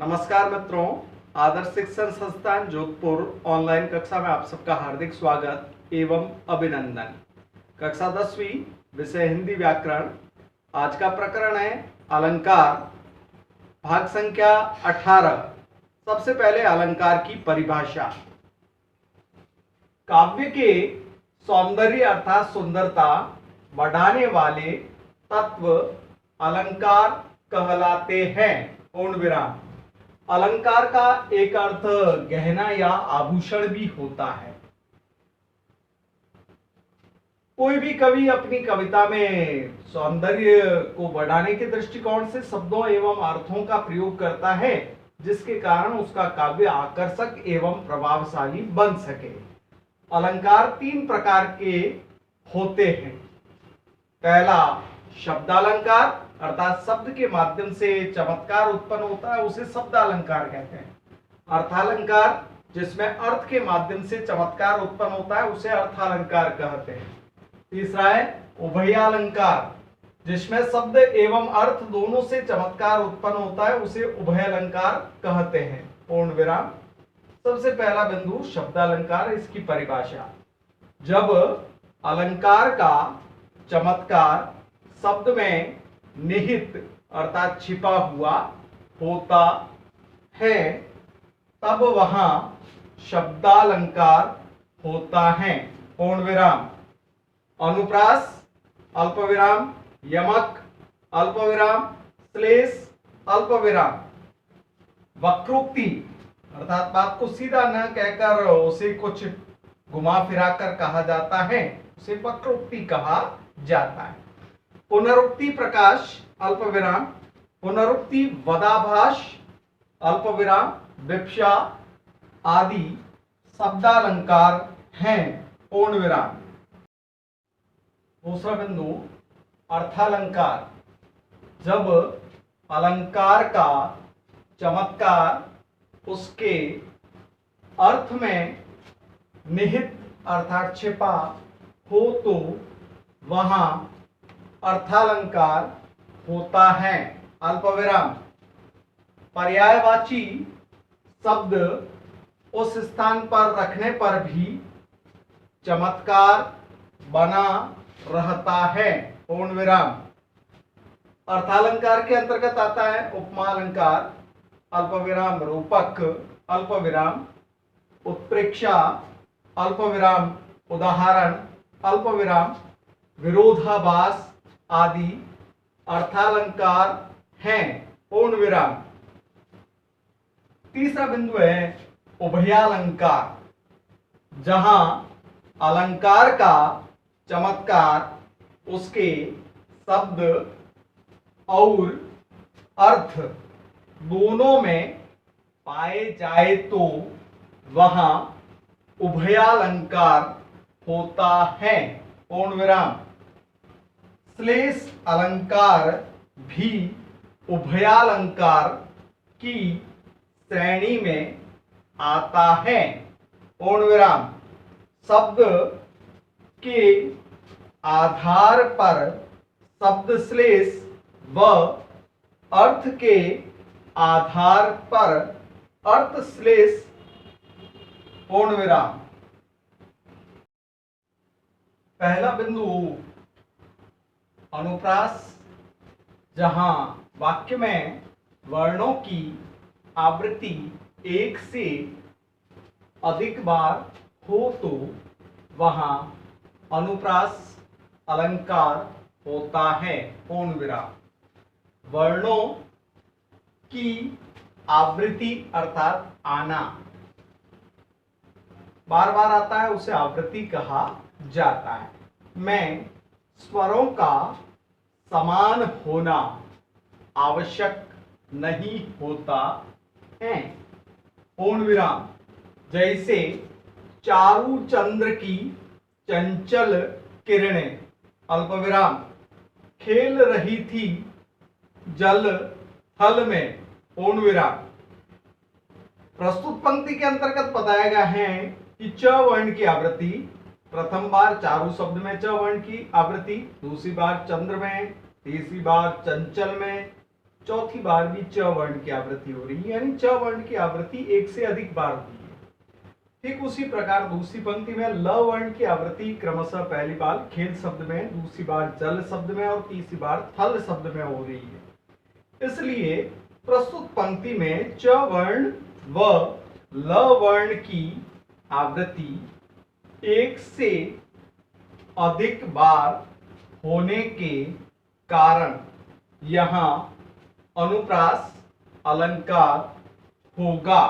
नमस्कार मित्रों, आदर्श शिक्षण संस्थान जोधपुर ऑनलाइन कक्षा में आप सबका हार्दिक स्वागत एवं अभिनंदन। कक्षा 10वीं, विषय हिंदी व्याकरण। आज का प्रकरण है अलंकार, भाग संख्या 18। सबसे पहले अलंकार की परिभाषा। काव्य के सौंदर्य अर्थात सुंदरता बढ़ाने वाले तत्व अलंकार कहलाते हैं। पूर्ण विराम। अलंकार का एक अर्थ गहना या आभूषण भी होता है। कोई भी कवि अपनी कविता में सौंदर्य को बढ़ाने के दृष्टिकोण से शब्दों एवं अर्थों का प्रयोग करता है, जिसके कारण उसका काव्य आकर्षक एवं प्रभावशाली बन सके। अलंकार 3 प्रकार के होते हैं। पहला शब्दालंकार अर्थात शब्द के माध्यम से चमत्कार उत्पन्न होता है, उसे शब्दालंकार कहते हैं। अर्थालंकार, जिसमें अर्थ के माध्यम से चमत्कार उत्पन्न होता है, उसे अर्थालंकार कहते हैं। तीसरा है उभयालंकार, जिसमें शब्द एवं अर्थ दोनों से चमत्कार उत्पन्न होता है, उसे उभयालंकार कहते हैं। पूर्ण विराम। सबसे पहला बिंदु शब्दालंकार, इसकी परिभाषा। जब अलंकार का चमत्कार शब्द में निहित अर्थात छिपा हुआ होता है, तब वहां शब्दालंकार होता है। पूर्ण विराम। अनुप्रास, अल्प विराम, यमक, अल्प विराम, श्लेष, अल्प विराम। वक्रोक्ति अर्थात बात को सीधा न कहकर उसे कुछ घुमा फिरा कर कहा जाता है, उसे वक्रोक्ति कहा जाता है। पुनरुक्ति प्रकाश, अल्प विराम। पुनरुक्ति वदाभास, अल्प विराम, विप्सा आदि शब्दालंकार हैं। पूर्ण विराम। दूसरा बिंदु अर्थालंकार। जब अलंकार का चमत्कार उसके अर्थ में निहित अर्थात छिपा हो तो वहां अर्थालंकार होता है। अल्प विराम। पर्यायवाची शब्द उस स्थान पर रखने पर भी चमत्कार बना रहता है। पूर्ण विराम। अर्थालंकार के अंतर्गत आता है उपमा अलंकार, अल्प विराम, रूपक, अल्प विराम, उत्प्रेक्षा, अल्प विराम, उदाहरण, अल्प विराम, विरोधाभास आदि अर्थालंकार हैं। पूर्ण विराम। तीसरा बिंदु है उभयालंकार, जहां अलंकार का चमत्कार उसके शब्द और अर्थ दोनों में पाए जाए तो वहां उभयालंकार होता है। पूर्ण विराम। श्लेष अलंकार भी उभयालंकार की श्रेणी में आता है। पूर्ण विराम। शब्द के आधार पर शब्द श्लेष व अर्थ के आधार पर अर्थ श्लेष। पूर्ण विराम। पहला बिंदु अनुप्रास, जहां वाक्य में वर्णों की आवृत्ति एक से अधिक बार हो तो वहां अनुप्रास अलंकार होता है। पूर्ण विराम। वर्णों की आवृत्ति अर्थात आना बार बार आता है, उसे आवृत्ति कहा जाता है। में स्वरों का समान होना आवश्यक नहीं होता है। पूर्ण विराम। जैसे चारु चंद्र की चंचल किरणें, अल्प विराम, खेल रही थी जल थल में। पूर्ण विराम। प्रस्तुत पंक्ति के अंतर्गत बताया गया है कि च वर्ण की आवृत्ति प्रथम बार चारु शब्द में च वर्ण की आवृत्ति, दूसरी बार चंद्र में, तीसरी बार चंचल में, चौथी बार भी च वर्ण की आवृत्ति हो रही है, यानी च वर्ण की आवृत्ति एक से अधिक बार हुई है। ठीक उसी प्रकार दूसरी पंक्ति में ल वर्ण की आवृत्ति क्रमशः पहली बार खेल शब्द में, दूसरी बार जल शब्द में और तीसरी बार थल शब्द में हो रही है। इसलिए प्रस्तुत पंक्ति में च वर्ण व ल वर्ण की आवृत्ति एक से अधिक बार होने के कारण यहाँ अनुप्रास अलंकार होगा।